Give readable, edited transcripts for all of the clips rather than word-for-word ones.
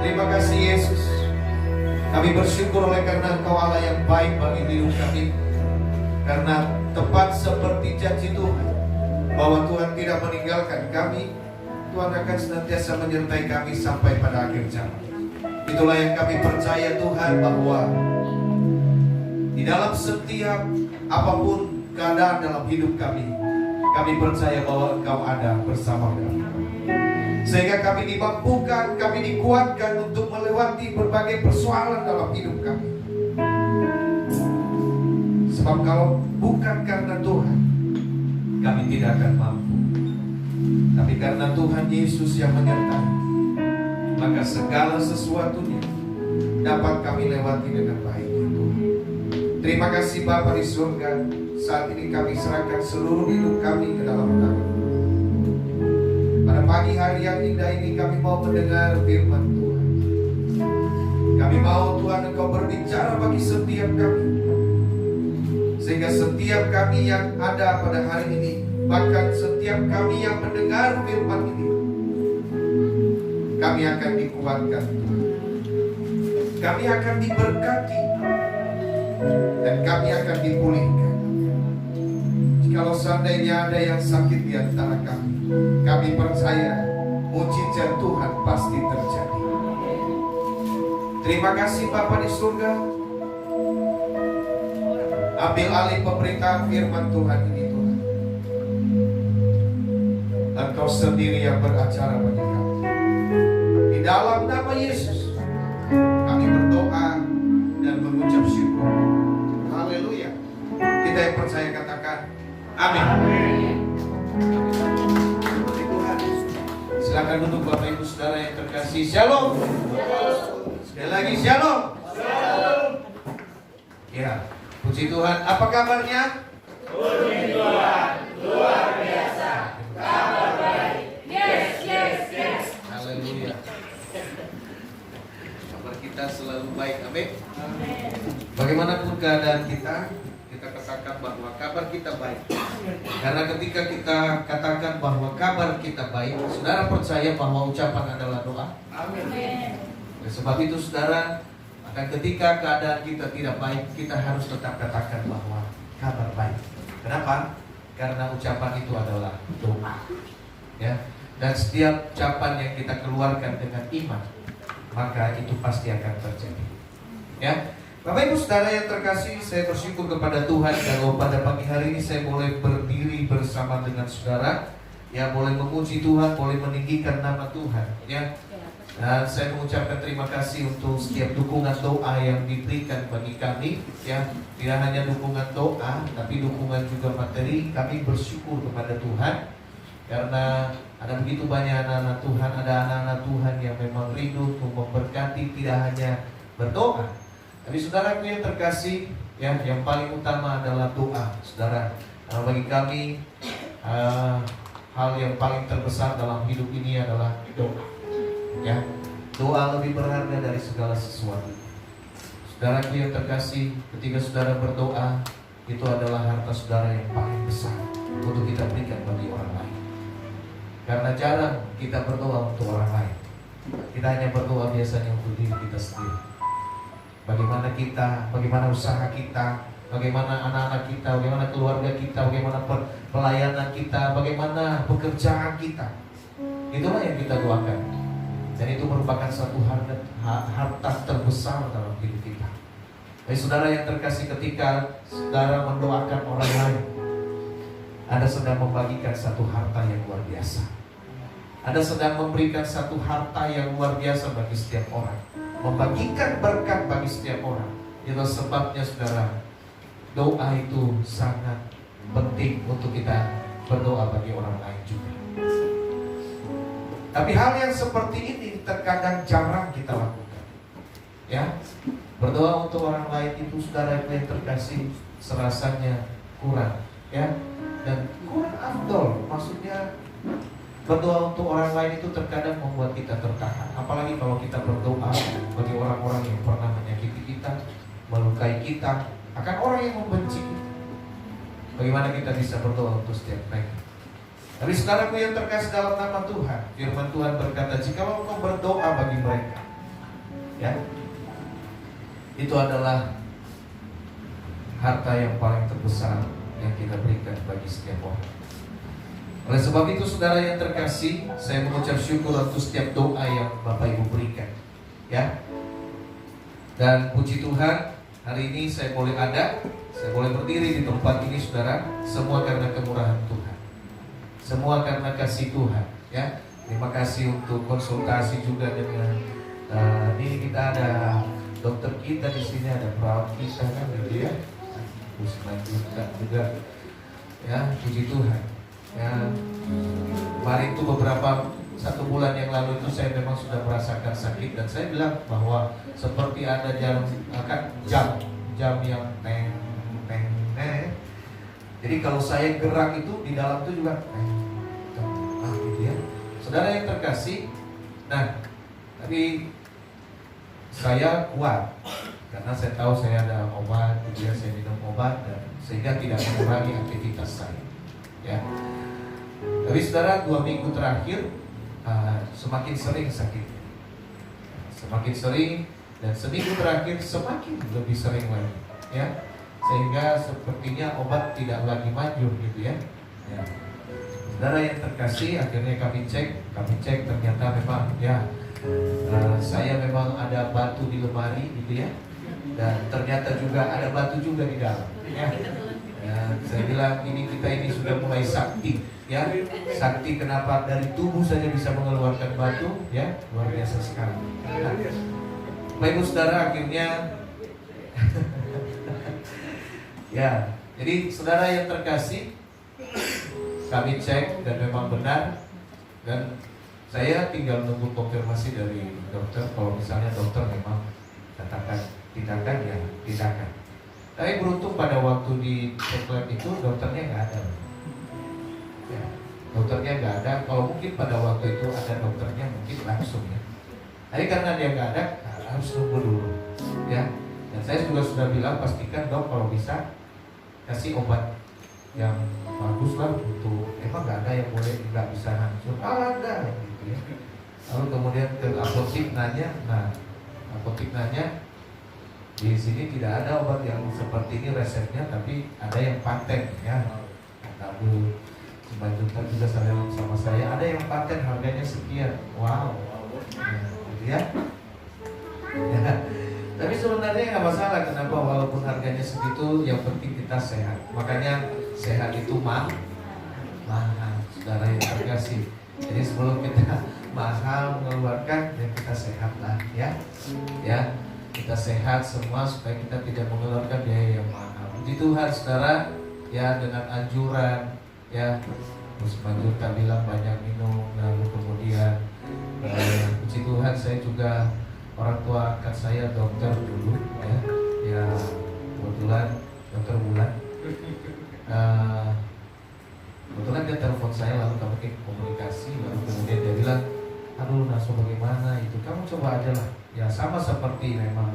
Terima kasih Yesus. Kami bersyukur oleh karena Engkau Allah yang baik bagi hidup kami. Karena tepat seperti janji Tuhan, bahwa Tuhan tidak meninggalkan kami, Tuhan akan senantiasa menyertai kami sampai pada akhir zaman. Itulah yang kami percaya Tuhan, bahwa di dalam setiap apapun keadaan dalam hidup kami percaya bahwa Engkau ada bersama kami. Sehingga kami dimampukan, kami dikuatkan untuk melewati berbagai persoalan dalam hidup kami. Sebab kalau bukan karena Tuhan, kami tidak akan mampu. Tapi karena Tuhan Yesus yang menyertai, maka segala sesuatunya dapat kami lewati dengan baik. Terima kasih Bapa di surga. Saat ini kami serahkan seluruh hidup kami ke dalam tangan. Pada pagi hari yang indah ini kami mau mendengar firman Tuhan. Kami mau Tuhan Engkau berbicara bagi setiap kami, sehingga setiap kami yang ada pada hari ini, bahkan setiap kami yang mendengar firman ini, kami akan dikuatkan, kami akan diberkati, dan kami akan dipulihkan. Jikalau seandainya ada yang sakit di antara kami percaya mujizat Tuhan pasti terjadi. Terima kasih Bapa di surga. Ambil alih pemberitaan firman Tuhan ini Tuhan. Engkau sendiri yang beracara bagi kami. Di dalam nama Yesus kami berdoa dan mengucap syukur. Haleluya. Kita yang percaya katakan amin. Silakan duduk Bapak Ibu Saudara yang terkasih. Shalom. Sekali lagi shalom. Ya, puji Tuhan. Apa kabarnya? Puji Tuhan, luar biasa. Kabar baik. Yes. Haleluya. Kabar kita selalu baik. Amin. Bagaimanapun keadaan kita katakan bahwa kabar kita baik. Karena ketika kita katakan bahwa kabar kita baik, saudara percaya bahwa ucapan adalah doa. Amin. Sebab itu saudara, maka ketika keadaan kita tidak baik, kita harus tetap katakan bahwa kabar baik. Kenapa? Karena ucapan itu adalah doa. Ya. Dan setiap ucapan yang kita keluarkan dengan iman, maka itu pasti akan terjadi. Ya. Bapak Ibu Saudara yang terkasih, saya bersyukur kepada Tuhan kalau pada pagi hari ini saya boleh berdiri bersama dengan saudara, ya, boleh memuji Tuhan, boleh meninggikan nama Tuhan, ya. Dan saya mengucapkan terima kasih untuk setiap dukungan doa yang diberikan bagi kami, ya. Tidak hanya dukungan doa, tapi dukungan juga materi. Kami bersyukur kepada Tuhan karena ada begitu banyak anak-anak Tuhan, ada anak-anak Tuhan yang memang rindu untuk memberkati, tidak hanya berdoa. Tapi saudaraku yang terkasih, ya, yang paling utama adalah doa, saudara. Karena bagi kami hal yang paling terbesar dalam hidup ini adalah doa. Ya, doa lebih berharga dari segala sesuatu. Saudaraku yang terkasih, ketika saudara berdoa, itu adalah harta saudara yang paling besar untuk kita berikan bagi orang lain. Karena jarang kita berdoa untuk orang lain. Kita hanya berdoa biasanya untuk diri kita sendiri. Bagaimana kita, bagaimana usaha kita, bagaimana anak-anak kita, bagaimana keluarga kita, bagaimana pelayanan kita, bagaimana pekerjaan kita. Itulah yang kita doakan. Dan itu merupakan satu harta terbesar dalam hidup kita. Jadi saudara yang terkasih, ketika saudara mendoakan orang lain, Anda sedang membagikan satu harta yang luar biasa. Anda sedang memberikan satu harta yang luar biasa bagi setiap orang, membagikan berkat bagi setiap orang. Itulah sebabnya saudara, doa itu sangat penting untuk kita berdoa bagi orang lain juga. Tapi hal yang seperti ini terkadang jarang kita lakukan. Ya, berdoa untuk orang lain itu saudara yang terkasih serasanya kurang, ya, dan kurang afdol. Maksudnya berdoa untuk orang lain itu terkadang membuat kita tertahan. Apalagi kalau kita berdoa bagi orang-orang yang pernah menyakiti kita, melukai kita, akan orang yang membenci kita. Bagaimana kita bisa berdoa untuk setiap mereka? Tapi saudaraku yang terkasih dalam nama Tuhan, firman Tuhan berkata, jikalau engkau berdoa bagi mereka, ya. Itu adalah harta yang paling terbesar yang kita berikan bagi setiap orang. Oleh sebab itu saudara yang terkasih, saya mengucap syukur untuk setiap doa yang Bapak Ibu berikan, ya. Dan puji Tuhan, hari ini saya boleh berdiri di tempat ini saudara, semua karena kemurahan Tuhan, semua karena kasih Tuhan, ya. Terima kasih untuk konsultasi juga dengan ini kita ada dokter kita di sini, ada perawat kita kan gitu ya. Selanjutnya juga, ya, puji Tuhan. Ya, kemarin itu satu bulan yang lalu itu saya memang sudah merasakan sakit dan saya bilang bahwa seperti ada jam yang neng. Jadi kalau saya gerak itu di dalam itu juga gitu ya. Saudara yang terkasih, nah tapi saya kuat karena saya tahu saya ada obat, kemudian saya minum obat dan sehingga tidak mengurangi aktivitas saya, ya. Tapi saudara 2 minggu terakhir semakin sering sakit, semakin sering, dan seminggu terakhir semakin lebih sering lagi, ya. Sehingga sepertinya obat tidak lagi maju gitu ya. Ya. Saudara yang terkasih, akhirnya kami cek ternyata memang ya saya memang ada batu di lemari gitu ya, dan ternyata juga ada batu juga di dalam ya. Saya bilang kita ini sudah mulai sakti ya. Sakti kenapa dari tubuh saja bisa mengeluarkan batu ya, luar biasa sekali. Nah, Bapak Ibu saudara, akhirnya ya, jadi saudara yang terkasih, kami cek dan memang benar, dan saya tinggal nunggu konfirmasi dari dokter. Kalau misalnya dokter memang katakan tindakan, ya tindakan. Tapi beruntung pada waktu di cek lab itu dokternya nggak ada. Ya, dokternya nggak ada. Kalau mungkin pada waktu itu ada dokternya mungkin langsung ya. Tapi karena dia nggak ada, harus nunggu dulu. Ya. Dan saya juga sudah bilang pastikan dok kalau bisa kasih obat yang bagus lah untuk emang nggak ada yang boleh nggak bisa hancur. Ada gitu ya. Lalu kemudian ke apotik nanya, di sini tidak ada obat yang seperti ini resepnya, tapi ada yang paten ya. Lalu selanjutnya juga sama saya ada yang paten harganya sekian. Wow, gitu ya. Ya. Tapi sebenarnya nggak masalah. Kenapa? Walaupun harganya segitu, yang penting kita sehat. Makanya sehat itu mahal, saudara yang terkasih. Jadi sebelum kita mahal mengeluarkan, ya kita sehat lah, ya. Kita sehat semua supaya kita tidak mengeluarkan biaya yang mahal. Puji Tuhan, saudara, ya dengan anjuran, ya. Terus kita bilang banyak minum, lalu kemudian, puji Tuhan saya juga orang tua angkat saya dokter dulu, ya kebetulan dokter Bulan. Kebetulan dia telepon saya, lalu kami komunikasi, lalu kemudian dia bilang, aduh Naso bagaimana itu, kamu coba aja lah, ya sama seperti memang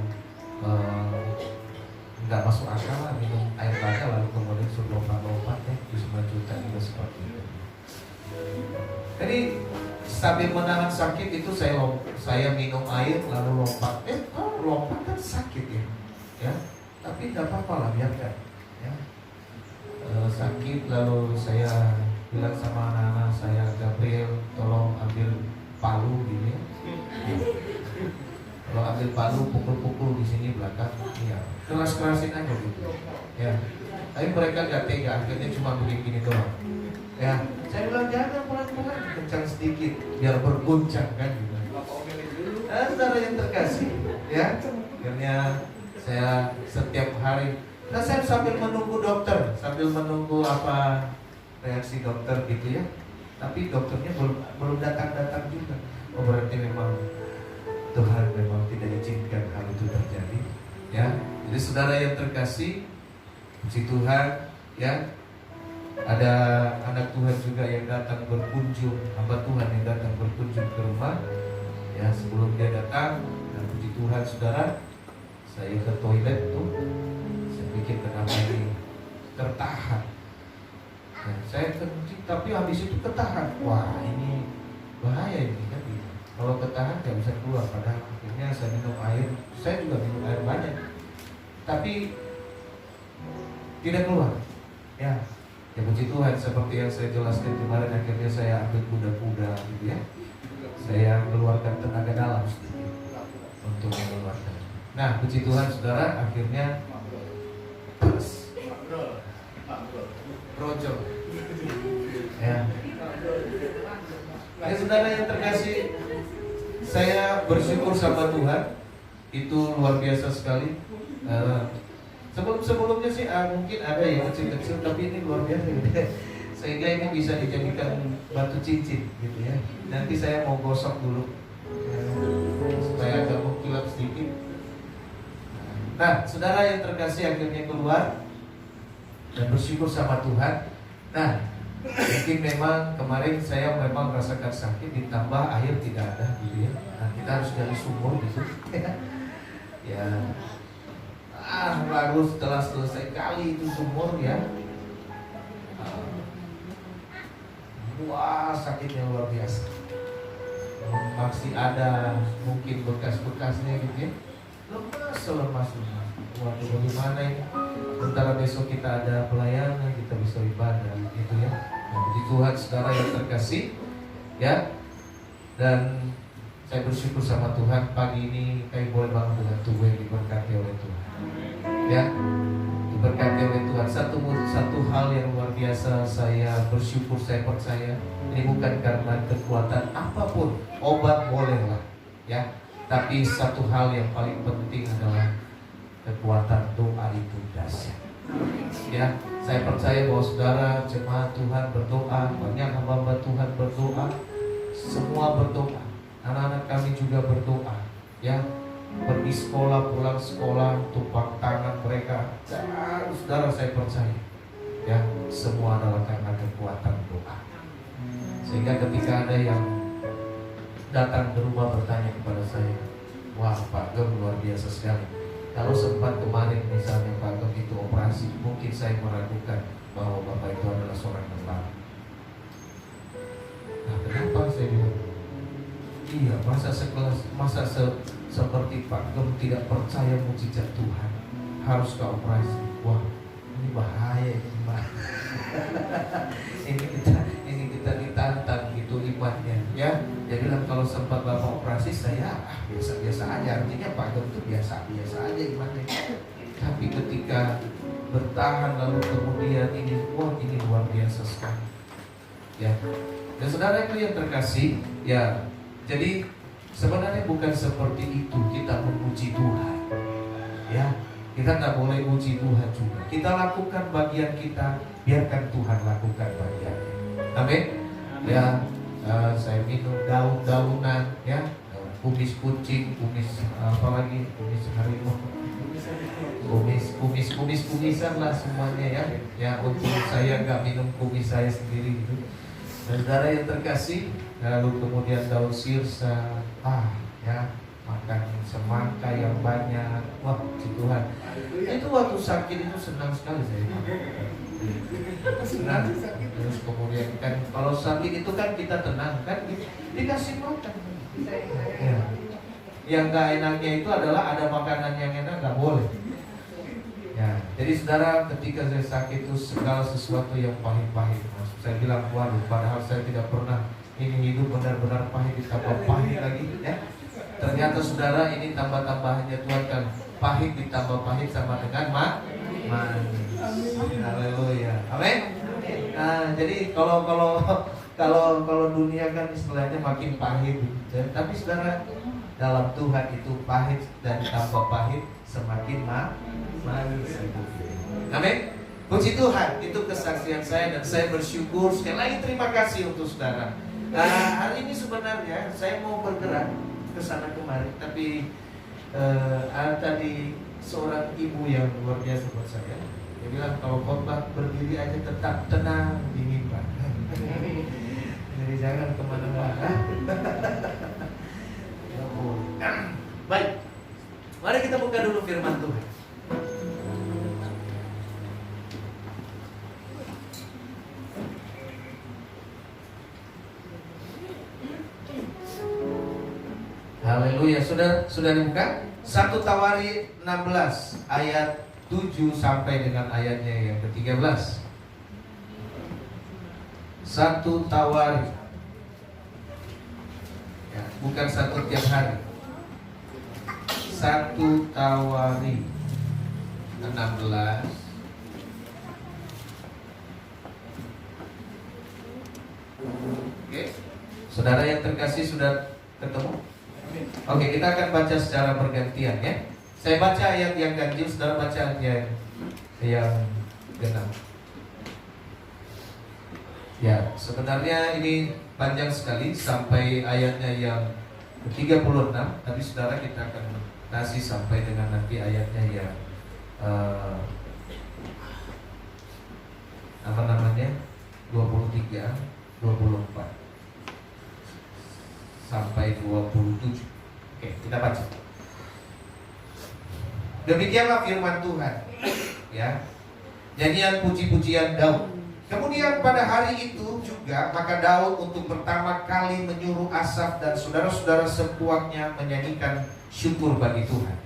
nggak masuk akal lah minum air baga lalu kemudian suruh lompat-lompat ya, di 9 juta juga seperti itu. Jadi sambil menahan sakit itu saya minum air lalu lompat, lompat kan sakit ya, tapi nggak apa-apa lah biarkan ya. Sakit lalu saya bilang sama anak-anak saya, Gabriel tolong ambil palu gini ya. Kalau ambil palu pukul-pukul di sini belakang, ya keras-kerasin aja gitu ya. Tapi mereka nggak tega, akhirnya cuma begini doang ya. Saya bilang jangan, pelan-pelan, kencang sedikit biar berguncang kan gitu. Saudara yang terkasih ya, akhirnya saya setiap hari, nah saya sambil menunggu dokter, sambil menunggu apa reaksi dokter gitu ya. Tapi dokternya belum datang juga. Oh berarti memang Tuhan memang tidak izinkan hal itu terjadi ya. Jadi saudara yang terkasih, puji Tuhan ya. Ada anak Tuhan juga yang datang berkunjung, hamba Tuhan yang datang berkunjung ke rumah ya. Sebelum dia datang, dan puji Tuhan saudara, saya ke toilet tuh, saya pikir kenapa ini tertahan ya, saya kencing tapi habis itu ketahan. Wah ini bahaya ini kan gitu. Kalau ketahan nggak bisa keluar, padahal akhirnya saya minum air saya juga minum air banyak, tapi tidak keluar. Ya, ya puji Tuhan, seperti yang saya jelaskan kemarin, akhirnya saya ambil kuda-kuda gitu ya. Saya keluarkan tenaga dalam sedikit untuk mengeluarkan. Nah, puji Tuhan saudara, akhirnya Rojo. Ya. Ya saudara yang terkasih, saya bersyukur sama Tuhan, itu luar biasa sekali. Sebelumnya sih mungkin ada yang kecil-kecil, tapi ini luar biasa gitu. Sehingga ini bisa dijadikan batu cincin gitu ya. Nanti saya mau gosok dulu supaya agak mengkilap sedikit. Nah, saudara yang terkasih, akhirnya keluar dan bersyukur sama Tuhan. Nah, mungkin memang kemarin saya memang merasakan sakit, ditambah air tidak ada gitu ya. Nah, kita harus gali sumur gitu. Ya, baru setelah selesai kali itu sumur ya, wah sakitnya luar biasa. Masih ada mungkin bekas-bekasnya gitu ya. Lemas. Waduh, bagaimana ini? Sementara besok kita ada pelayanan, kita bisa ibadah gitu ya. Nah, puji Tuhan saudara yang terkasih ya. Dan saya bersyukur sama Tuhan, pagi ini kayak boleh bangun dengan tubuh yang diberkati oleh Tuhan. Ya, diberkati oleh Tuhan. Satu hal yang luar biasa, saya bersyukur, saya percaya ini bukan karena kekuatan apapun, obat bolehlah ya, tapi satu hal yang paling penting adalah kekuatan doa itu dahsyat. Ya, saya percaya bahwa saudara jemaat Tuhan berdoa, banyak hamba-hamba Tuhan berdoa, semua berdoa, anak-anak kami juga berdoa ya. Pergi sekolah, pulang sekolah, tumpang tangan mereka. Saudara, saya percaya ya, semua adalah karena kekuatan doa. Sehingga ketika ada yang datang ke rumah bertanya kepada saya, wah Pak Gem luar biasa sekali. Kalau sempat kemarin misalnya Pak Gem itu operasi, mungkin saya meragukan bahwa Bapak itu adalah seorang tentara. Nah, kenapa saya bilang? Iya, masa seperti Pak Gem tidak percaya mujizat Tuhan, harus ke operasi. Wah, ini bahaya ini Pak. ini kita ditantang gitu imannya ya. Dia bilang kalau sempat Bapak operasi, saya biasa-biasa aja. Artinya Pak Gem itu biasa-biasa aja imannya. Tapi ketika bertahan lalu kemudian ini, wah ini luar biasa sekali ya. Dan saudara itu yang terkasih ya, jadi sebenarnya bukan seperti itu kita memuji Tuhan ya. Kita nggak boleh uji Tuhan juga. Kita lakukan bagian kita, biarkan Tuhan lakukan bagiannya. Amin. Ya, saya minum daun-daunan ya, kumis kucing, kumis apalagi, kumis harimau, kumisan lah semuanya ya. Ya, untuk saya nggak minum kumis saya sendiri gitu. Dan saudara yang terkasih, lalu kemudian daun sirsa, ya, makan semangka yang banyak. Wah, puji Tuhan. Itu waktu sakit itu senang sekali saya. Senang. Terus kemudian kan kalau sakit itu kan kita tenang kan, dikasih makan. Ya. Yang nggak enaknya itu adalah ada makanan yang enak nggak boleh. Ya, jadi saudara, ketika saya sakit itu segala sesuatu yang pahit-pahit, saya bilang waduh, padahal saya tidak pernah ini hidup benar-benar pahit ditambah pahit lagi ya. Ternyata saudara, ini tambah-tambahannya Tuhan kan, pahit ditambah pahit sama dengan manis. Haleluya. Amin. Nah, jadi kalau dunia kan istilahnya makin pahit, tapi saudara, dalam Tuhan itu pahit dan tambah pahit semakin manis. Amin. Puji Tuhan, itu kesaksian saya dan saya bersyukur. Sekali lagi terima kasih untuk saudara. Hari ini sebenarnya saya mau bergerak ke sana kemari, tapi ada tadi seorang ibu yang luar biasa buat saya. Dia bilang kalau khotbah berdiri aja tetap tenang di mimbar. Jadi jangan kemana-mana. Baik, mari kita buka dulu firman Tuhan. Haleluya. sudah dibuka? 1 Tawari 16 ayat 7 sampai dengan ayatnya yang ke-13. 1 Tawari, ya, bukan satu tiap hari. 1 Tawari 16 Oke, saudara yang terkasih sudah ketemu? Oke, kita akan baca secara bergantian ya. Saya baca ayat yang ganjil, saudara baca ayat yang genap. Ya, sebenarnya ini panjang sekali sampai ayatnya yang ke-36, tapi saudara kita akan kasih sampai dengan nanti ayatnya yang apa namanya 23, 24 sampai 27. Oke, kita baca. Demikianlah firman Tuhan. Ya. Nyanyian puji-pujian Daud. Kemudian pada hari itu juga maka Daud untuk pertama kali menyuruh Asaf dan saudara-saudara sepuaknya menyanyikan syukur bagi Tuhan.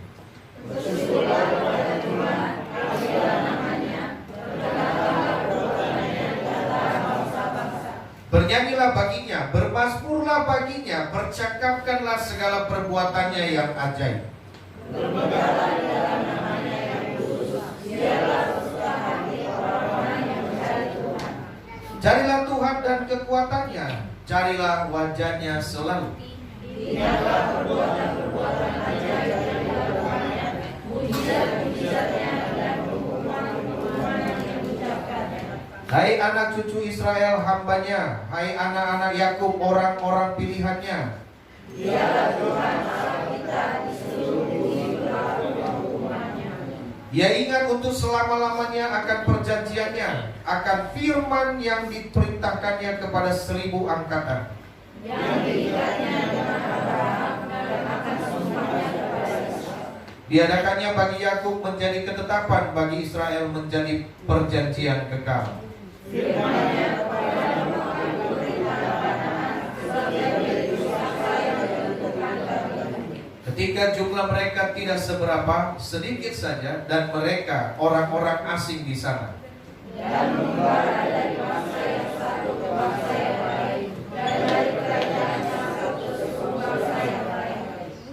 Bersyukurlah kepada Tuhan, terpujilah namanya, berkatakanlah perbuatannya di antara bangsa-bangsa. Bernyanyilah baginya, bermazmurlah baginya, bercakapkanlah segala perbuatannya yang ajaib. Bermegahlah di dalam namanya yang kudus, biarlah bersuka hati orang-orang yang mencari Tuhan. Carilah Tuhan dan kekuatannya, carilah wajahnya selalu. Ingatlah perbuatan-perbuatan ajaib yang dilakukannya, mujizat-mujizatnya dan hukuman-hukuman yang diucapkannya. Hai anak cucu Israel hambanya, hai anak-anak Yakub orang-orang pilihannya. Dialah Tuhan Allah kita di seluruh bumi berlaku hukumannya. Ia ingat untuk selama-lamanya akan perjanjiannya, akan firman yang diperintahkannya kepada 1000 angkatan. Yang diikatnya dengan Abraham dan akan sumpahnya kepada Ishak. Diadakannya bagi Yakub menjadi ketetapan, bagi Israel menjadi perjanjian kekal. Firman-Nya kepadamu akan diberikan kebenaran, setiap itu saksa yang ditentukan bagimu. Ketika jumlah mereka tidak seberapa, sedikit saja, dan mereka orang-orang asing di sana. Dan membara dari bangsa yang satu ke bangsa yang lain, dan dari kerajaan yang satu ke bangsa yang lain.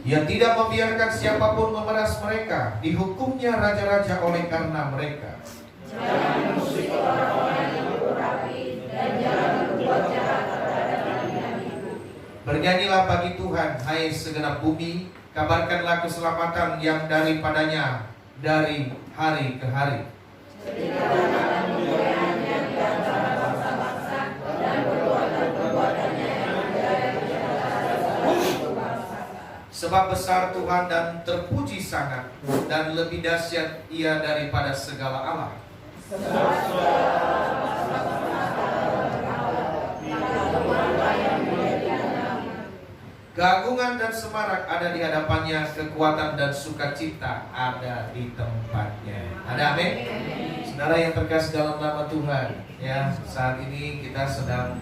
Ia tidak membiarkan siapapun memeras mereka, dihukumnya raja-raja oleh karena mereka. Jangan musik orang-orang yang berapi, dan jangan berbuat jahat terhadap nabi-nabiku. Bernyanyilah bagi Tuhan, hai segenap bumi, kabarkanlah keselamatan yang daripadanya dari hari ke hari. Beritakanlah kemuliaannya di antara bangsa-bangsa, dan perbuatan-perbuatannya yang ajaib di antara suku bangsa. Sebab besar Tuhan dan terpuji sangat, dan lebih dahsyat Ia daripada segala Allah. Keagungan dan semarak ada di hadapannya, kekuatan dan sukacita ada di tempatnya. Ada amin? Saudara yang terkasih dalam nama Tuhan, ya, saat ini kita sedang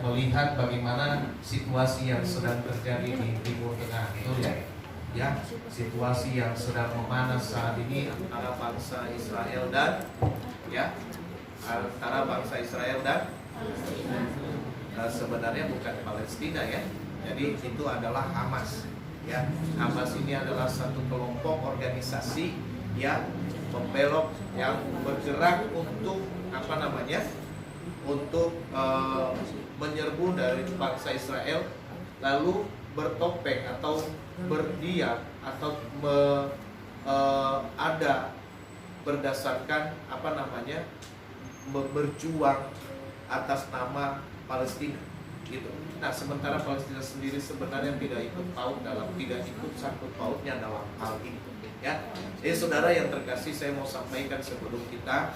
melihat bagaimana situasi yang sedang terjadi di Timur Tengah, betul ya? Ya, situasi yang sedang memanas saat ini antara bangsa Israel dan sebenarnya bukan Palestina ya. Jadi itu adalah Hamas. Ya, Hamas ini adalah satu kelompok organisasi yang membelok, yang bergerak untuk menyerbu dari bangsa Israel, lalu bertopeng atau berdiam atau ada berdasarkan berjuang atas nama Palestina gitu. Nah, sementara Palestina sendiri sebenarnya tidak ikut sangkut pautnya dalam hal ini ya. Jadi saudara yang terkasih, saya mau sampaikan sebelum kita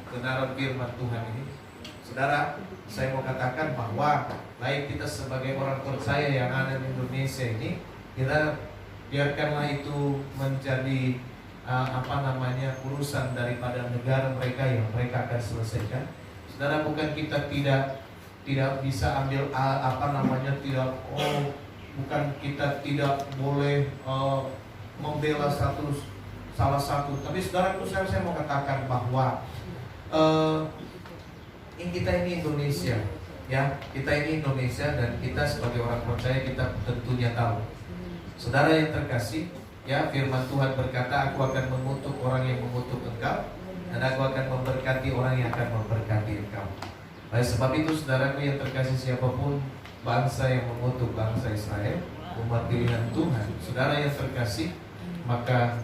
kebenaran firman Tuhan ini. Saudara, saya mau katakan bahwa baik kita sebagai orang percaya yang ada di Indonesia ini, kita biarkanlah itu menjadi urusan daripada negara mereka yang mereka akan selesaikan. Saudara, bukan kita tidak tidak bisa ambil bukan kita tidak boleh membela salah satu. Tapi saudaraku, saya mau katakan bahwa kita ini Indonesia, ya, kita ini Indonesia, dan kita sebagai orang percaya kita tentunya tahu. Saudara yang terkasih, ya, firman Tuhan berkata, aku akan mengutuk orang yang mengutuk engkau, dan aku akan memberkati orang yang akan memberkati engkau. Oleh sebab itu, saudaraku yang terkasih, siapapun bangsa yang mengutuk bangsa Israel, umat pilihan Tuhan, saudara yang terkasih, maka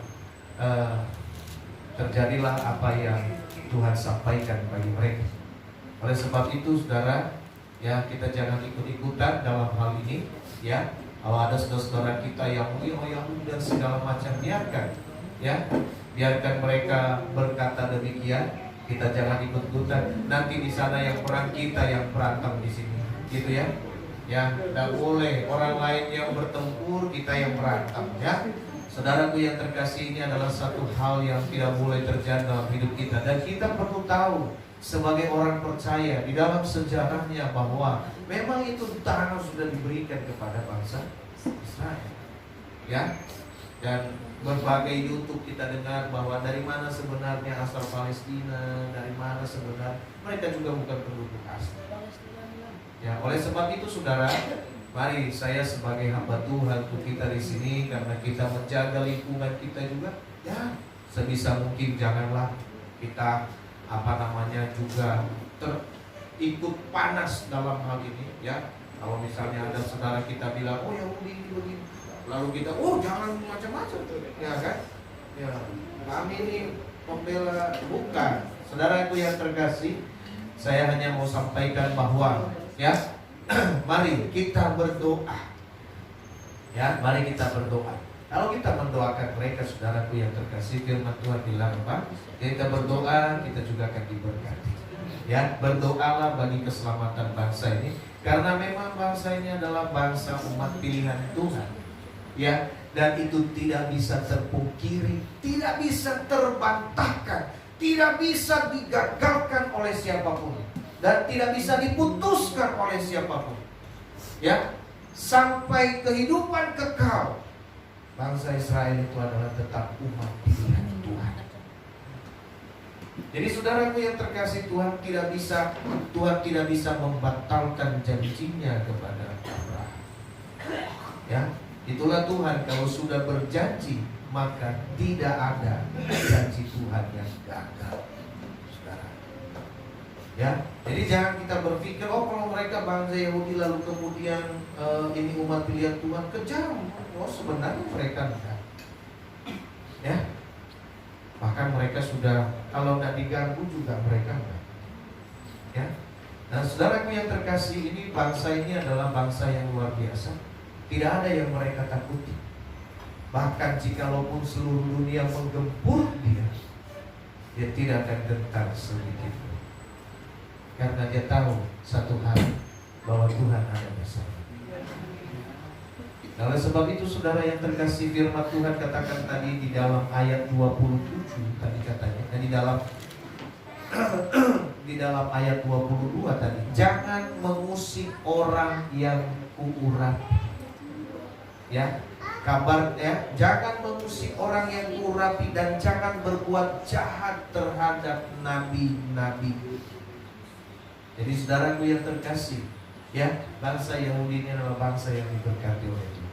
terjadilah apa yang Tuhan sampaikan bagi mereka. Oleh sebab itu, saudara, ya, kita jangan ikut-ikutan dalam hal ini, ya. Kalau ada saudara-saudara kita yang Yahudi dan segala macam, biarkan, ya, biarkan mereka berkata demikian. Kita jangan ikut-ikutan. Nanti di sana yang perang, kita yang berantem di sini, gitu ya. Ya, tidak boleh orang lain yang bertempur, kita yang berantem, ya. Saudaraku yang terkasih, ini adalah satu hal yang tidak boleh terjadi dalam hidup kita, dan kita perlu tahu sebagai orang percaya di dalam sejarahnya bahwa memang itu tanah sudah diberikan kepada bangsa Israel, ya. Dan berbagai YouTube kita dengar bahwa dari mana sebenarnya asal Palestina, dari mana sebenarnya mereka juga bukan penduduk asli. Ya, oleh sebab itu, saudara, mari saya sebagai hamba Tuhan, untuk kita di sini, karena kita menjaga lingkungan kita juga, ya, sebisa mungkin janganlah kita juga ikut panas dalam hal ini, ya. Kalau misalnya ada saudara kita bilang, oh Yahudi ini begini, lalu kita, oh jangan macam-macam, ya kan? Ya, kami ini membela, bukan. Saudaraku yang terkasih, saya hanya mau sampaikan bahwa, ya, mari kita berdoa, ya, mari kita berdoa. Kalau kita mendoakan mereka, saudaraku yang terkasih, firman Tuhan bilang apa? Kita berdoa, kita juga akan diberkati. Ya, berdoalah bagi keselamatan bangsa ini, karena memang bangsa ini adalah bangsa umat pilihan Tuhan. Ya, dan itu tidak bisa terpungkiri, tidak bisa terbantahkan, tidak bisa digagalkan oleh siapapun, dan tidak bisa diputuskan oleh siapapun. Ya, sampai kehidupan kekal, bangsa Israel itu adalah tetap umat pilihan Tuhan. Jadi saudaraku yang terkasih, Tuhan tidak bisa membatalkan janjinya kepada Abraham. Ya, itulah Tuhan, kalau sudah berjanji maka tidak ada janji Tuhan yang gagal, saudara. Ya, jadi jangan kita berpikir, oh kalau mereka bangsa Yahudi lalu kemudian ini umat pilihan Tuhan, kejam. Oh sebenarnya mereka enggak. Ya, bahkan mereka sudah, kalau nggak diganggu juga mereka enggak. Ya, nah saudaraku yang terkasih, ini bangsa ini adalah bangsa yang luar biasa. Tidak ada yang mereka takuti. Bahkan jikalaupun seluruh dunia menggempur dia tidak akan gentar sedikit pun. Karena dia tahu satu hal, bahwa Tuhan ada bersama. Nah, oleh sebab itu, saudara yang terkasih, firman Tuhan katakan tadi di dalam ayat 27 tadi katanya, di dalam ayat 22 tadi, jangan mengusik orang yang kuurapi. Ya, kabar, ya, jangan mengusik orang yang kuurapi, dan jangan berbuat jahat terhadap nabi-nabi. Jadi saudaraku yang terkasih, ya, bangsa Yahudi ini adalah bangsa yang diberkati oleh Tuhan.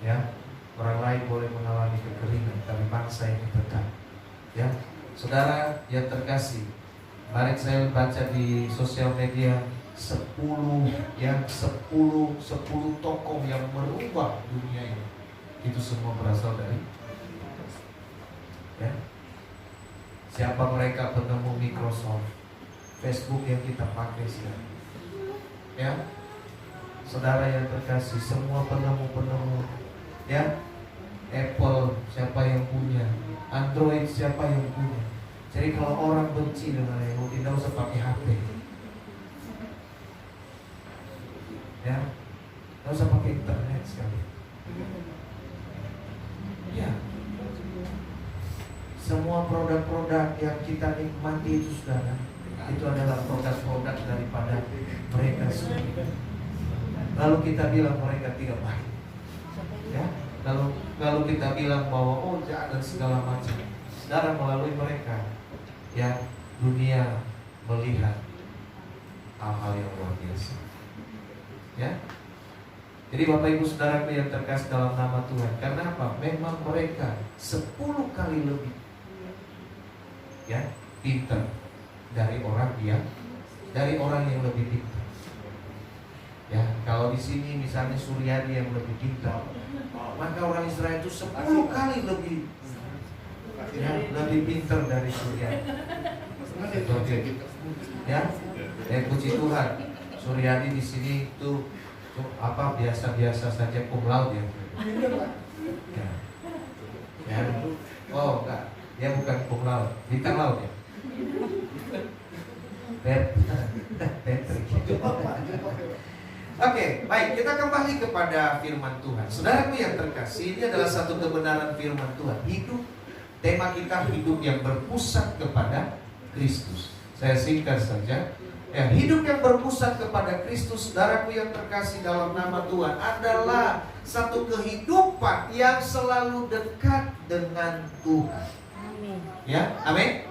Ya, orang lain boleh mengalami kekeringan, tapi bangsa ini tetap. Ya, saudara yang terkasih, mari saya baca di sosial media 10 tokoh yang merubah dunia ini. Itu semua berasal dari, ya, siapa mereka? Penemu Microsoft, Facebook yang kita pakai sekarang. Ya, saudara yang terkasih, semua penemu-penemu, ya, Apple siapa yang punya, Android siapa yang punya. Jadi kalau orang benci dengan Yahudi, tidak usah pakai HP. Ya, tidak usah pakai internet sekali. Ya, semua produk-produk yang kita nikmati itu, saudara, itu adalah produk-produk daripada mereka sendiri. Lalu kita bilang mereka tidak baik, ya. Lalu kita bilang bahwa oh jahat dan segala macam. Saudara, melalui mereka, ya, dunia melihat hal-hal yang luar biasa, ya. Jadi Bapak Ibu Saudaraku yang terkasih dalam nama Tuhan, karena apa? Memang mereka 10 kali lebih, ya, pintar dari orang yang lebih pintar. Ya, kalau di sini misalnya Suryadi yang lebih pintar, maka orang Israel itu 10 kali lebih, ya, lebih pintar dari Suryadi. Ya, puji Tuhan. Suryadi di sini itu apa biasa-biasa saja cum laude ya. Ya. Oh enggak, dia bukan cum laude, bintang laut ya. Oke, baik, kita kembali kepada firman Tuhan. Saudaraku yang terkasih, ini adalah satu kebenaran firman Tuhan. Hidup, tema kita hidup yang berpusat kepada Kristus. Saya singkat saja. Ya, hidup yang berpusat kepada Kristus, saudaraku yang terkasih dalam nama Tuhan, adalah satu kehidupan yang selalu dekat dengan Tuhan. Amin. Ya, amin.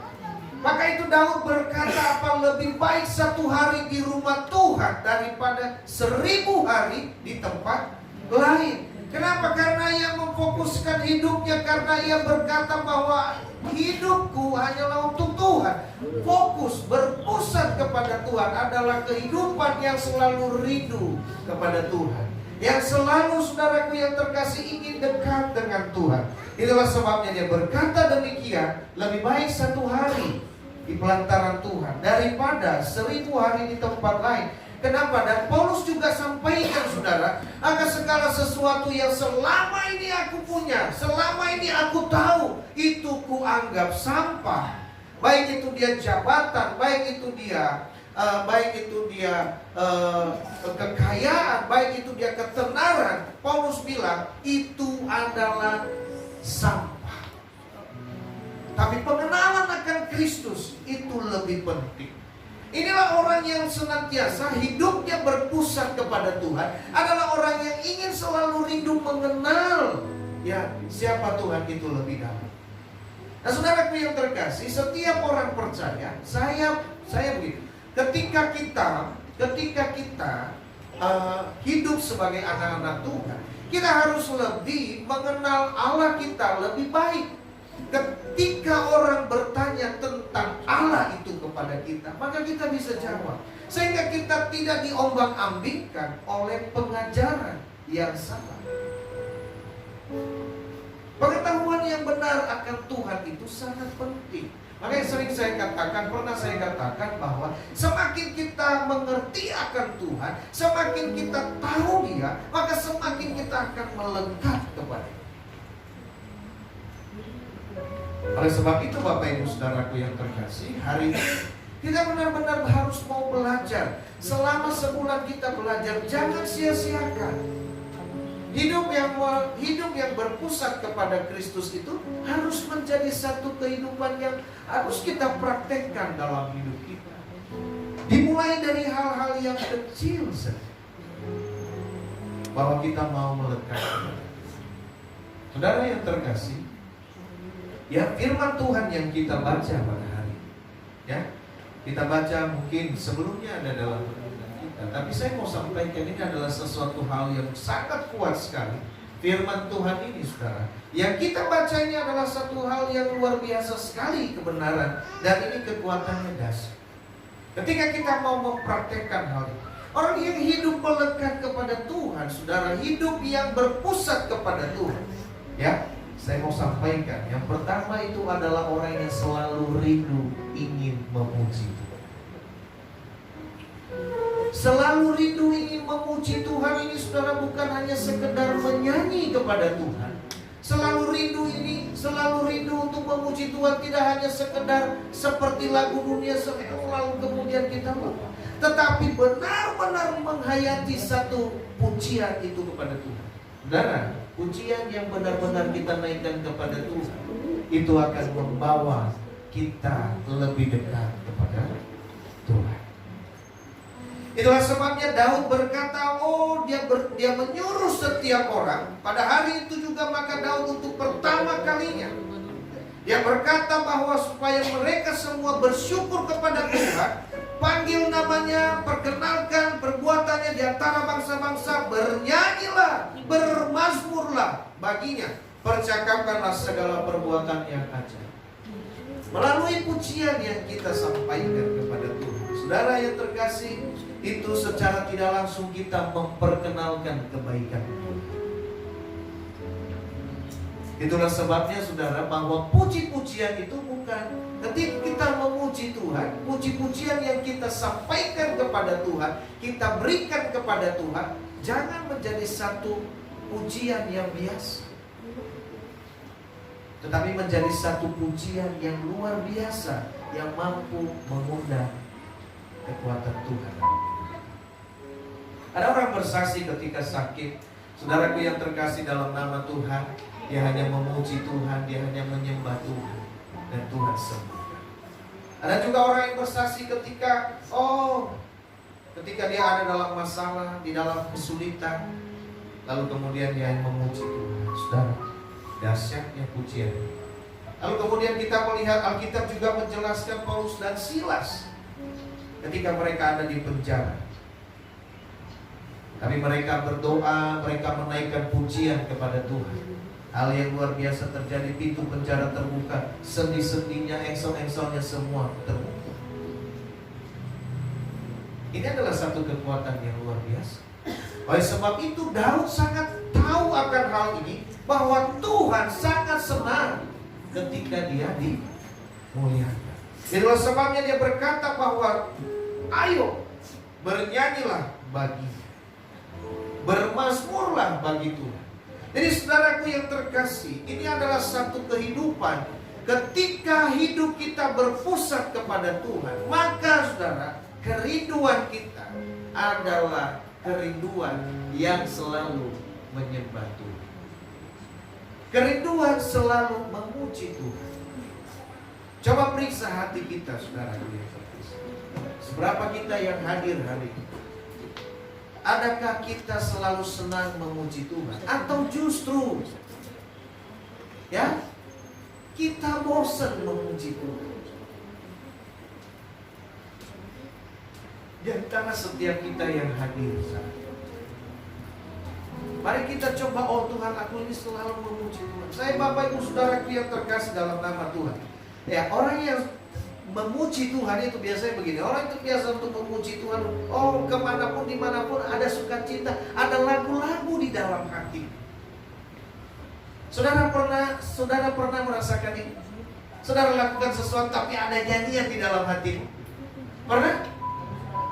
Maka itu Daud berkata, apa lebih baik 1 hari di rumah Tuhan daripada 1000 hari di tempat lain. Kenapa? Karena ia memfokuskan hidupnya, karena ia berkata bahwa hidupku hanyalah untuk Tuhan. Fokus, berpusat kepada Tuhan adalah kehidupan yang selalu rindu kepada Tuhan, yang selalu, saudaraku yang terkasih, ingin dekat dengan Tuhan. Itulah sebabnya dia berkata demikian, lebih baik 1 hari di pelantaran Tuhan daripada 1000 hari di tempat lain. Kenapa? Dan Paulus juga sampaikan, saudara, agar segala sesuatu yang selama ini aku punya, selama ini aku tahu, itu kuanggap sampah. Baik itu dia jabatan, baik itu dia kekayaan, baik itu dia ketenaran. Paulus bilang itu adalah sampah. Tapi pengenalan akan Kristus itu lebih penting. Inilah orang yang senantiasa hidupnya berpusat kepada Tuhan, adalah orang yang ingin selalu rindu mengenal, ya, siapa Tuhan itu lebih dalam. Nah, saudaraku yang terkasih, setiap orang percaya, saya begitu. Ketika kita hidup sebagai anak-anak Tuhan, kita harus lebih mengenal Allah kita lebih baik. Ketika orang bertanya tentang Allah itu kepada kita, maka kita bisa jawab, sehingga kita tidak diombang-ambingkan oleh pengajaran yang salah. Pengetahuan yang benar akan Tuhan itu sangat penting. Makanya sering saya katakan, pernah saya katakan bahwa semakin kita mengerti akan Tuhan, semakin kita tahu Dia, maka semakin kita akan melekat kepada-Nya. Oleh sebab itu Bapak Ibu Saudaraku yang terkasih, hari ini kita benar-benar harus mau belajar. Selama sebulan kita belajar, jangan sia-siakan. Hidup yang berpusat kepada Kristus itu harus menjadi satu kehidupan yang harus kita praktekkan dalam hidup kita. Dimulai dari hal-hal yang kecil saja, bahwa kita mau melekat. Saudara yang terkasih, ya, firman Tuhan yang kita baca pada hari ini, ya, kita baca mungkin sebelumnya ada dalam renungan kita, tapi saya mau sampaikan ini adalah sesuatu hal yang sangat kuat sekali. Firman Tuhan ini, saudara, yang kita baca ini adalah satu hal yang luar biasa sekali kebenaran, dan ini kekuatannya dahsyat. Ketika kita mau mempraktekkan hal ini, orang yang hidup melekat kepada Tuhan, saudara, hidup yang berpusat kepada Tuhan, ya. Saya mau sampaikan, yang pertama itu adalah orang yang selalu rindu ingin memuji Tuhan. Selalu rindu ingin memuji Tuhan ini, saudara, bukan hanya sekedar menyanyi kepada Tuhan. Selalu rindu untuk memuji Tuhan, tidak hanya sekedar seperti lagu dunia lalu kemudian kita lupa, tetapi benar-benar menghayati satu pujian itu kepada Tuhan. Saudara, pujian yang benar-benar kita naikkan kepada Tuhan, itu akan membawa kita lebih dekat kepada Tuhan. Itulah sebabnya Daud berkata, dia menyuruh setiap orang. Pada hari itu juga maka Daud untuk pertama kalinya dia berkata bahwa supaya mereka semua bersyukur kepada Tuhan, panggil namanya, perkenalkan perbuatannya di antara bangsa-bangsa, bernyanyilah, bermazmurlah baginya, percakapkanlah segala perbuatan yang ajaib. Melalui pujian yang kita sampaikan kepada Tuhan, saudara yang terkasih, itu secara tidak langsung kita memperkenalkan kebaikan Tuhan. Itulah sebabnya saudara, bahwa puji-pujian itu bukan ketika kita memuji Tuhan, puji-pujian yang kita sampaikan kepada Tuhan, kita berikan kepada Tuhan, jangan menjadi satu pujian yang biasa, tetapi menjadi satu pujian yang luar biasa, yang mampu mengundang kekuatan Tuhan. Ada orang bersaksi ketika sakit, saudaraku yang terkasih dalam nama Tuhan, dia hanya memuji Tuhan, dia hanya menyembah Tuhan, dan Tuhan sembuhkan. Ada juga orang yang bersaksi ketika dia ada dalam masalah, di dalam kesulitan, lalu kemudian dia memuji Tuhan. Saudara, dahsyatnya pujian. Lalu kemudian kita melihat Alkitab juga menjelaskan Paulus dan Silas ketika mereka ada di penjara. Tapi mereka berdoa, mereka menaikkan pujian kepada Tuhan. Hal yang luar biasa terjadi, pintu penjara terbuka, sendi-sendinya, engsel-engselnya semua terbuka. Ini adalah satu kekuatan yang luar biasa. Oleh sebab itu Daud sangat tahu akan hal ini, bahwa Tuhan sangat senang ketika dia dimuliakan. Itulah sebabnya dia berkata bahwa ayo bernyanyilah baginya, bermazmurlah bagi Tuhan. Jadi saudaraku yang terkasih, ini adalah satu kehidupan. Ketika hidup kita berpusat kepada Tuhan, maka saudara, kerinduan kita adalah kerinduan yang selalu menyembah Tuhan, kerinduan selalu memuji Tuhan. Coba periksa hati kita, saudaraku yang terkasih. Seberapa kita yang hadir hari ini? Adakah kita selalu senang memuji Tuhan? Atau justru kita bosan memuji Tuhan? Di antara setiap kita yang hadir saat ini, mari kita coba, Tuhan, aku ini selalu memuji Tuhan. Saya Bapak Ibu Saudaraku yang terkasih dalam nama Tuhan. Ya, orang yang memuji Tuhan itu biasanya begini. Orang itu biasa untuk memuji Tuhan, kemanapun, dimanapun ada sukacita, ada lagu-lagu di dalam hati. Saudara pernah merasakan ini? Saudara lakukan sesuatu tapi ada nyanyian di dalam hati. Pernah?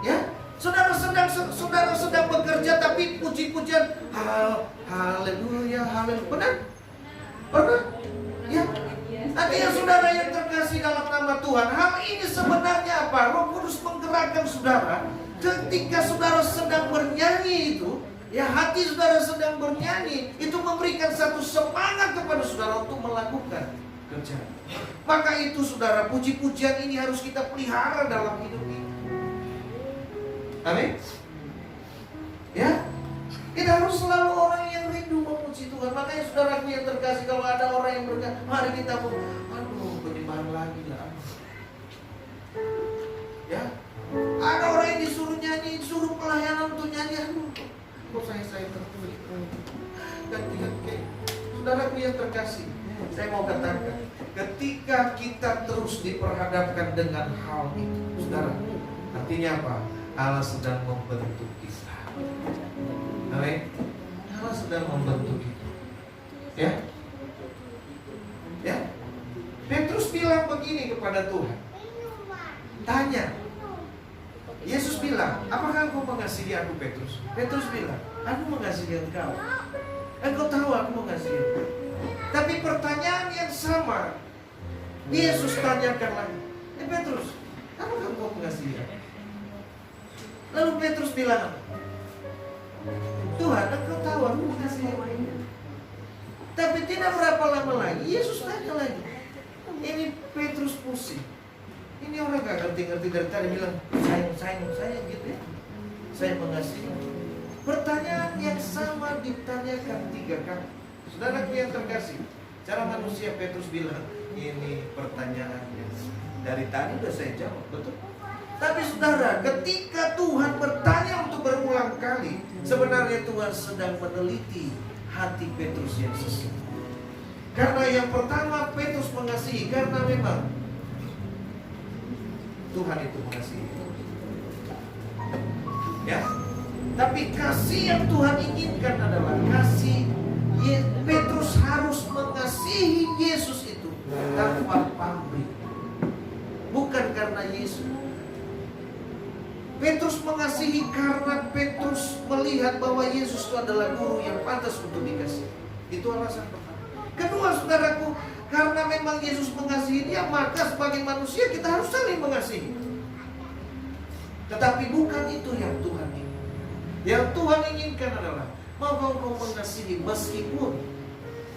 Ya? Saudara sedang bekerja tapi puji-pujian, haleluya, haleluya. Pernah? Ya? Artinya saudara yang terkasih dalam nama Tuhan, hal ini sebenarnya apa? Roh Kudus menggerakkan saudara. Ketika saudara sedang bernyanyi itu, ya, hati saudara sedang bernyanyi, itu memberikan satu semangat kepada saudara untuk melakukan kerjaan. Maka itu saudara, puji-pujian ini harus kita pelihara dalam hidup ini. Amin. Ya, kita harus selalu orang yang rindu memuji Tuhan. Makanya saudaraku yang terkasih, kalau ada orang yang berkata, mari kita penyembahan lagi lah. Ya, ada orang yang disuruh nyanyi, disuruh pelayanan untuk nyanyi. Kok saya tertulis. Ganti. Saudaraku yang terkasih, saya mau katakan, ketika kita terus diperhadapkan dengan hal itu, saudara, artinya apa? Allah sedang membentuk kita. Amin. Allah sedang membentuk kita. Ya. Petrus bilang begini kepada Tuhan. Tanya. Yesus bilang, apakah engkau mengasihi aku, Petrus? Petrus bilang, aku mengasihi engkau. Engkau tahu aku mengasihi engkau. Tapi pertanyaan yang sama Yesus tanyakan lagi. Petrus, apakah engkau mengasihi aku? Lalu Petrus bilang, Tuhan, engkau tahu aku mengasihi engkau. Tapi tidak berapa lama lagi Yesus tanya lagi. Ini Petrus pusing. Ini orang gak ngerti-ngerti dari tadi bilang sayang gitu ya. Saya mengasihi. Pertanyaan yang sama ditanyakan 3 kali. Saudaraku yang terkasih, cara manusia Petrus bilang, ini pertanyaannya. Dari tadi udah saya jawab, betul? Tapi saudara, ketika Tuhan bertanya untuk berulang kali, sebenarnya Tuhan sedang meneliti hati Petrus yang sesungguhnya. Karena yang pertama Petrus mengasihi, karena memang Tuhan itu mengasihi. Ya, tapi kasih yang Tuhan inginkan adalah kasih. Petrus harus mengasihi Yesus itu tanpa pamrih, bukan karena Yesus. Petrus mengasihi karena Petrus melihat bahwa Yesus itu adalah guru yang pantas untuk dikasihi. Itu alasan pertama. Kedua, saudaraku, karena memang Yesus mengasihi dia, maka sebagai manusia kita harus saling mengasihi. Tetapi bukan itu yang Tuhan inginkan. Yang Tuhan inginkan adalah mau kau mengasihi meskipun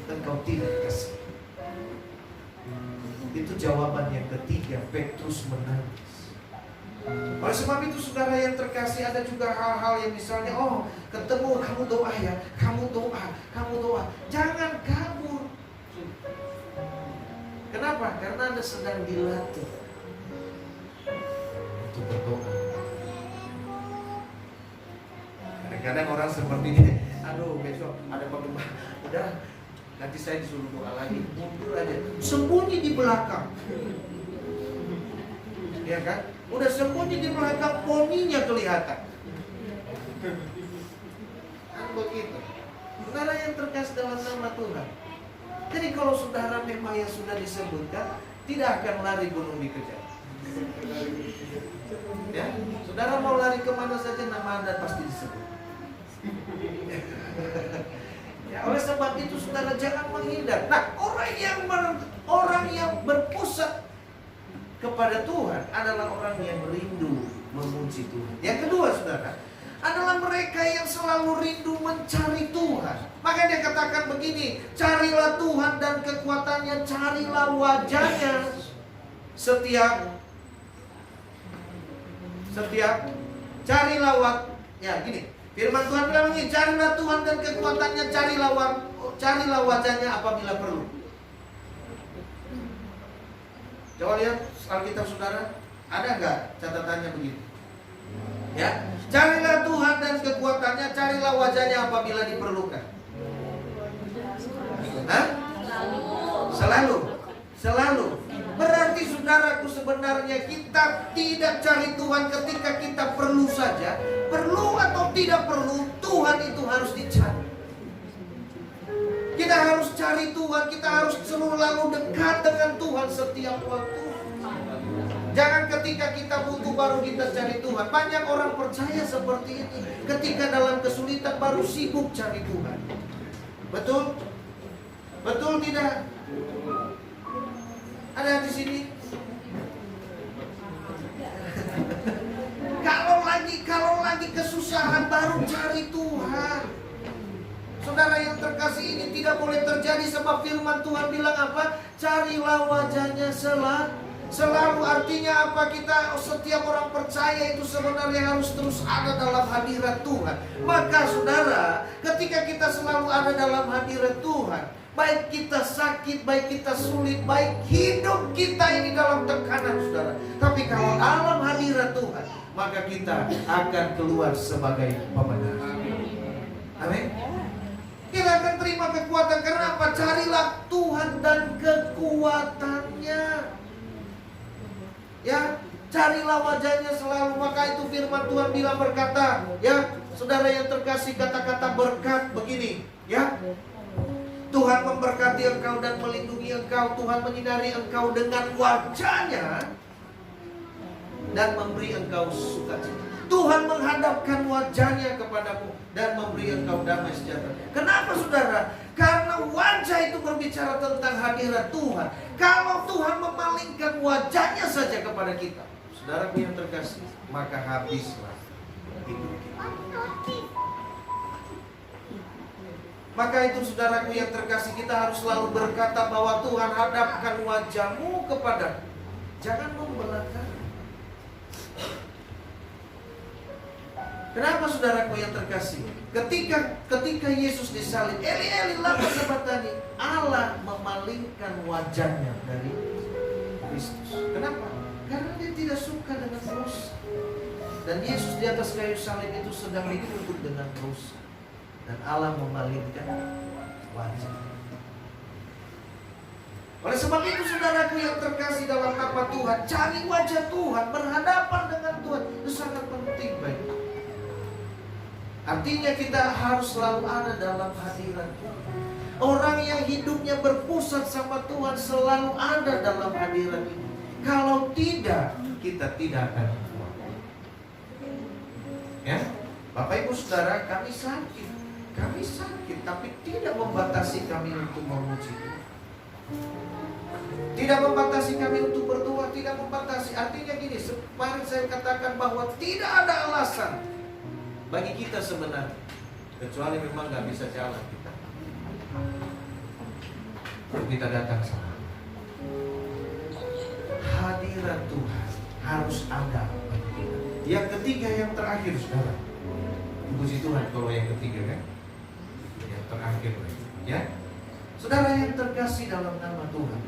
engkau tidak dikasihi. Itu jawaban yang ketiga. Petrus menangis. Oleh sebab itu saudara yang terkasih, ada juga hal-hal yang misalnya, ketemu kamu doa ya, kamu doa. Jangan kabur. Kenapa? Karena Anda sedang dilatih untuk berdoa. Kadang-kadang orang seperti ini, aduh besok ada penggemar, udah nanti saya disuruh doa lagi, mundur aja, sembunyi di belakang. Ya kan? Udah sembunyi di belakang, poninya kelihatan. Kan begitu. Saudara yang terkasih dalam nama Tuhan. Jadi kalau saudara memang yang sudah disebutkan, tidak akan lari gunung dikejar. Ya, saudara mau lari kemana saja, nama Anda pasti disebut. Ya, oleh sebab itu saudara jangan menghindar. Nah, orang yang berpusat kepada Tuhan adalah orang yang rindu memuji Tuhan. Yang kedua saudara, adalah mereka yang selalu rindu mencari Tuhan. Maka dia katakan begini, carilah Tuhan dan kekuatannya, carilah wajahnya setiap carilah gini. Firman Tuhan bilang begini, carilah Tuhan dan kekuatannya, carilah wajahnya apabila perlu. Coba lihat Alkitab saudara, ada nggak catatannya begitu? Ya, carilah Tuhan dan kekuatannya, carilah wajahnya apabila diperlukan. Hah? Selalu. Berarti saudaraku, sebenarnya kita tidak cari Tuhan ketika kita perlu saja. Perlu atau tidak perlu, Tuhan itu harus dicari. Kita harus cari Tuhan, kita harus selalu dekat dengan Tuhan setiap waktu. Jangan ketika kita butuh baru kita cari Tuhan. Banyak orang percaya seperti ini. Ketika dalam kesulitan baru sibuk cari Tuhan. Betul? Betul tidak? Ada di sini? Kalau lagi kesusahan baru cari Tuhan. Saudara yang terkasih, ini tidak boleh terjadi sebab firman Tuhan bilang apa? Carilah wajahnya selalu. Artinya apa? Kita setiap orang percaya itu sebenarnya harus terus ada dalam hadirat Tuhan. Maka saudara, ketika kita selalu ada dalam hadirat Tuhan, baik kita sakit, baik kita sulit, baik hidup kita ini dalam tekanan saudara, tapi kalau dalam hadirat Tuhan, maka kita akan keluar sebagai pemenang. Amin. Kita akan terima kekuatan. Karena apa? Carilah Tuhan dan kekuatannya. Ya, carilah wajahnya selalu. Maka itu firman Tuhan bilang berkata, ya, saudara yang terkasih, kata-kata berkat begini, ya. Tuhan memberkati engkau dan melindungi engkau. Tuhan menyinari engkau dengan wajahnya dan memberi engkau sukacita. Tuhan menghadapkan wajahnya kepadamu dan memberi engkau damai sejahtera. Kenapa saudara? Karena wajah itu berbicara tentang hadirat Tuhan. Kalau Tuhan memalingkan wajahnya saja kepada kita, saudaraku yang terkasih, maka habislah hidup kita. Maka itu saudaraku yang terkasih, kita harus selalu berkata bahwa Tuhan hadapkan wajahmu kepadaku Jangan membelakang. Kenapa saudaraku yang terkasih? Ketika Yesus disalib, Eli Eli lama sabachthani, Allah memalingkan wajahnya dari Kristus. Kenapa? Karena dia tidak suka dengan dosa. Dan Yesus di atas kayu salib itu sedang dituntut dengan dosa. Dan Allah memalingkan wajah. Oleh sebab itu saudaraku yang terkasih dalam nama Tuhan, cari wajah Tuhan, berhadapan dengan Tuhan, itu sangat penting bagi kita. Artinya kita harus selalu ada dalam hadirat Tuhan. Orang yang hidupnya berpusat sama Tuhan selalu ada dalam hadirat ini. Kalau tidak, kita tidak akan kuat. Ya, Bapak Ibu Saudara, kami sakit, tapi tidak membatasi kami untuk memuji Tuhan. Tidak membatasi kami untuk berdoa, tidak membatasi. Artinya gini, kemarin saya katakan bahwa tidak ada alasan bagi kita sebenarnya, kecuali memang nggak bisa jalan kita. Kita datang sama hadirat Tuhan harus ada bagi kita. Yang ketiga, yang terakhir saudara, puji Tuhan kalau yang ketiga kan, yang terakhir ya. Saudara yang terkasih dalam nama Tuhan,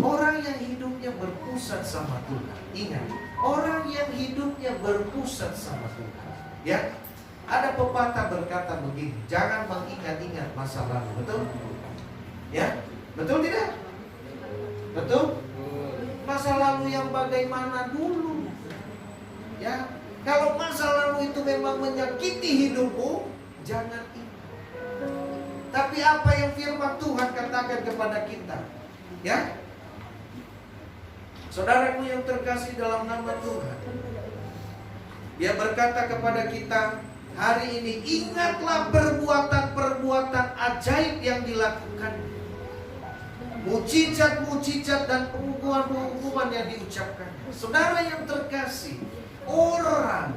orang yang hidupnya berpusat sama Tuhan, ingat, orang yang hidupnya berpusat sama Tuhan, ya. Ada pepatah berkata begini, jangan mengingat-ingat masa lalu, betul? Ya, betul tidak? Betul? Masa lalu yang bagaimana dulu? Ya, kalau masa lalu itu memang menyakiti hidupmu, jangan ingat. Tapi apa yang firman Tuhan katakan kepada kita? Ya, saudaraku yang terkasih dalam nama Tuhan, Dia berkata kepada kita, hari ini ingatlah perbuatan-perbuatan ajaib yang dilakukan, mujizat-mujizat dan penghukuman-penghukuman yang diucapkan. Saudara yang terkasih, orang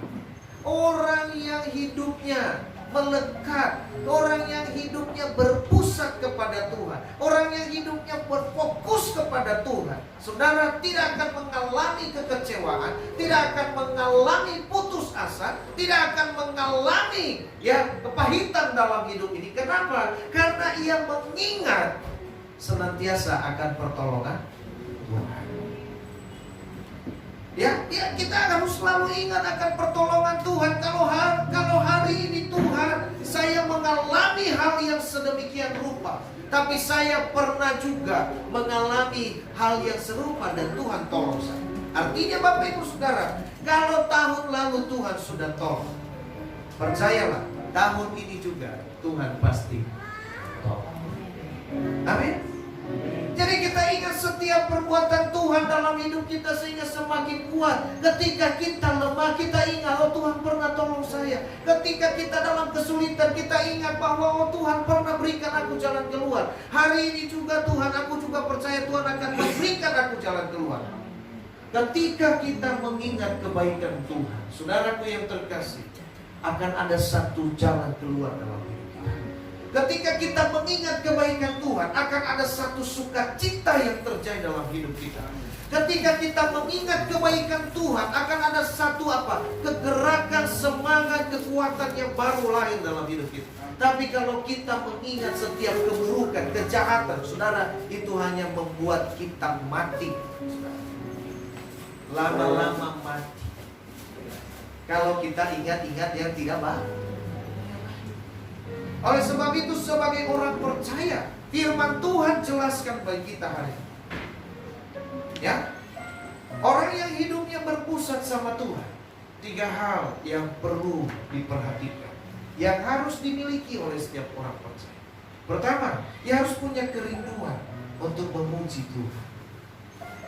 yang hidupnya melekat, orang yang hidupnya berpusat kepada Tuhan, orang yang hidupnya berfokus kepada Tuhan, saudara tidak akan mengalami kekecewaan, tidak akan mengalami putus asa, tidak akan mengalami kepahitan dalam hidup ini. Kenapa? Karena ia mengingat senantiasa akan pertolongan Tuhan. Ya, kita harus selalu ingat akan pertolongan Tuhan. Kalau hari ini Tuhan, saya mengalami hal yang sedemikian rupa, tapi saya pernah juga mengalami hal yang serupa dan Tuhan tolong saya. Artinya Bapak Ibu Saudara, kalau tahun lalu Tuhan sudah tolong, percayalah tahun ini juga Tuhan pasti tolong. Amin. Jadi kita ingat setiap perbuatan Tuhan dalam hidup kita sehingga semakin kuat. Ketika kita lemah, kita ingat, oh Tuhan pernah tolong saya. Ketika kita dalam kesulitan, kita ingat bahwa oh Tuhan pernah berikan aku jalan keluar. Hari ini juga Tuhan, aku juga percaya Tuhan akan memberikan aku jalan keluar. Ketika kita mengingat kebaikan Tuhan, saudaraku yang terkasih, akan ada satu jalan keluar dalam hidup. Ketika kita mengingat kebaikan Tuhan, akan ada satu sukacita yang terjadi dalam hidup kita. Ketika kita mengingat kebaikan Tuhan, akan ada satu kegerakan, semangat, kekuatan yang baru lahir dalam hidup kita. Tapi kalau kita mengingat setiap keburukan, kejahatan, saudara, itu hanya membuat kita mati. Lama-lama mati. Kalau kita ingat-ingat yang tidak baik. Oleh sebab itu sebagai orang percaya, firman Tuhan jelaskan bagi kita hari ini. Ya, orang yang hidupnya berpusat sama Tuhan, 3 hal yang perlu diperhatikan, yang harus dimiliki oleh setiap orang percaya. Pertama, dia harus punya kerinduan untuk memuji Tuhan.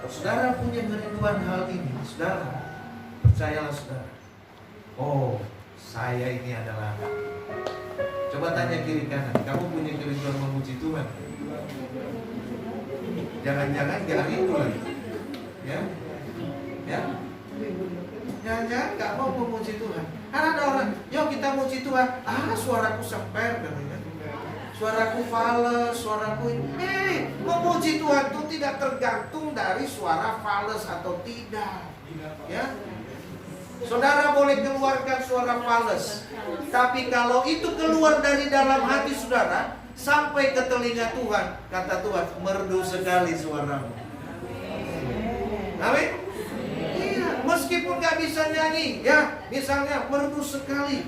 Kalau saudara punya kerinduan hal ini, saudara, percayalah saudara, oh saya ini adalah. Coba tanya kiri kanan, kamu punya kerinduan memuji Tuhan? Jangan-jangan gak rindu lagi, ya? Jangan-jangan gak mau memuji Tuhan. Karena ada orang, yuk kita muji Tuhan. Suaraku semper katanya. suaraku fals, suaraku ini. Memuji Tuhan itu tidak tergantung dari suara fals atau tidak. Ya. Saudara boleh keluarkan suara fals, tapi kalau itu keluar dari dalam hati saudara sampai ke telinga Tuhan, kata Tuhan, merdu sekali suaramu. Amin. Iya, meskipun gak bisa nyanyi, ya, misalnya merdu sekali,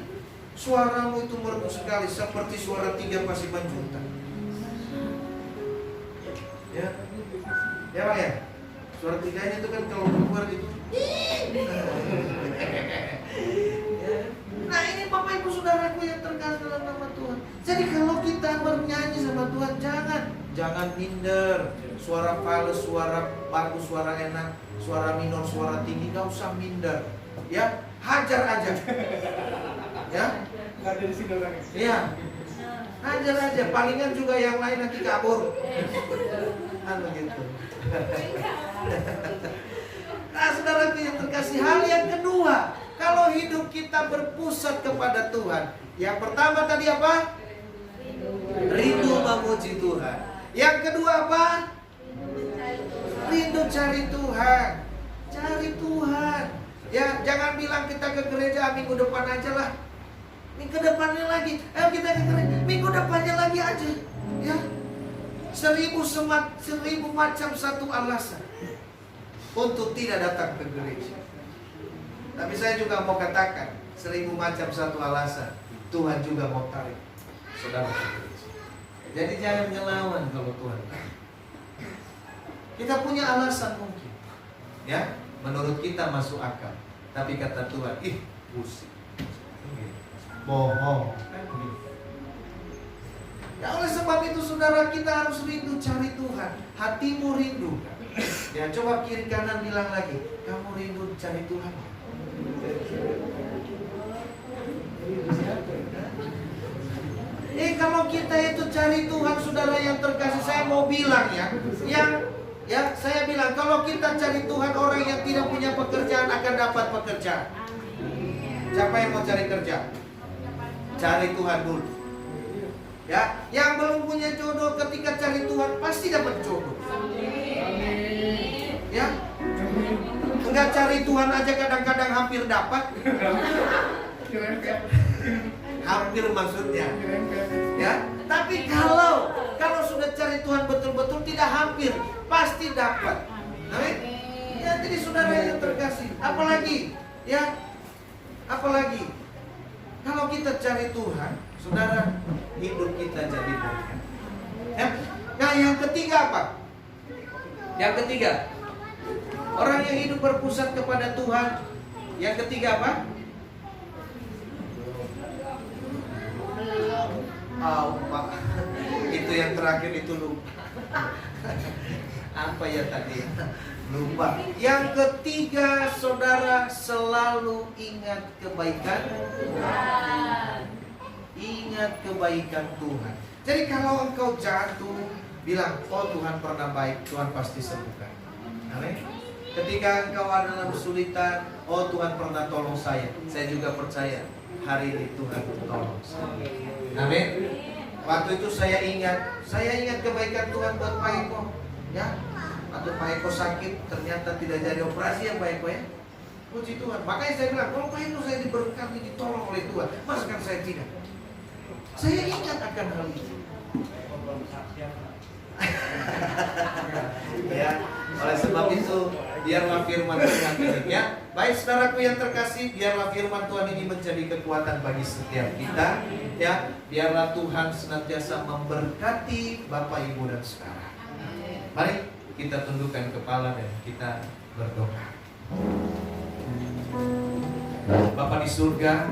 suaramu itu merdu sekali, seperti suara 3 pasi panjuntan. Ya, ya Pak ya. Suara 3-nya itu kan kalau keluar itu. Nah ini Bapak Ibu Saudaraku yang terkasih dalam nama Tuhan. Jadi kalau kita bernyanyi sama Tuhan, jangan minder. Suara fals, suara bagus, suara enak, suara minor, suara tinggi, gak usah minder. Ya, hajar aja. Ya, Nggak ada di sini orangnya. iya. Hajar aja. Palingan juga yang lain nanti kabur. Anu gitu. Nah, saudaraku yang terkasih, hal yang kedua, kalau hidup kita berpusat kepada Tuhan, yang pertama tadi apa? Rindu memuji Tuhan. Yang kedua apa? Rindu cari Tuhan. Cari Tuhan. Ya, jangan bilang kita ke gereja minggu depan aja lah. Minggu depannya lagi. Kita ke gereja minggu depannya lagi aja. Ya. 1000 macam satu alasan untuk tidak datang ke gereja. Tapi saya juga mau katakan, 1000 macam satu alasan Tuhan juga mau tarik saudara ke gereja. Jadi jangan ngelawan kalau Tuhan. Kita punya alasan mungkin, ya, menurut kita masuk akal. Tapi kata Tuhan, pusing, bohong. Ya oleh sebab itu saudara, kita harus rindu cari Tuhan. Hatimu rindu. Ya coba kiri kanan bilang lagi, kamu rindu cari Tuhan. Kalau kita itu cari Tuhan, saudara yang terkasih, saya mau bilang ya, saya bilang kalau kita cari Tuhan, orang yang tidak punya pekerjaan akan dapat pekerjaan. Siapa yang mau cari kerja? Cari Tuhan dulu. Ya, yang belum punya jodoh ketika cari Tuhan pasti dapat jodoh. Ya, enggak cari Tuhan aja kadang-kadang hampir dapat. Hampir maksudnya. Ya, tapi kalau sudah cari Tuhan betul-betul tidak hampir, pasti dapat. Amin. Ya, jadi saudara yang terkasih, apalagi kalau kita cari Tuhan, saudara, hidup kita jadi berkat. Ya. Nah, yang ketiga apa? Yang ketiga, orang yang hidup berpusat kepada Tuhan. Yang ketiga apa? Pak. Itu yang terakhir itu lupa. Apa ya tadi? Lupa. Yang ketiga, saudara, selalu ingat kebaikan Tuhan. Ingat kebaikan Tuhan. Jadi kalau engkau jatuh, bilang, oh Tuhan pernah baik, Tuhan pasti sembuhkan. Amin. Ketika engkau ada dalam kesulitan, oh Tuhan pernah tolong saya juga percaya hari ini Tuhan tolong saya. Amin. Waktu itu saya ingat kebaikan Tuhan buat Pak Eko. Ya, waktu Pak Eko sakit, ternyata tidak jadi operasi ya Pak Eko ya. Puji Tuhan. Makanya saya bilang, kalau Pak Eko saya diberkati, ditolong oleh Tuhan, masa kan saya tidak? Saya ingat akan hal itu. Ya, oleh sebab itu biarlah firman Tuhan ini, ya. Baik saudaraku yang terkasih, biarlah firman Tuhan ini menjadi kekuatan bagi setiap kita, ya. Biarlah Tuhan senantiasa memberkati Bapak Ibu dan saudara. Mari kita tundukkan kepala dan kita berdoa. Bapa di surga,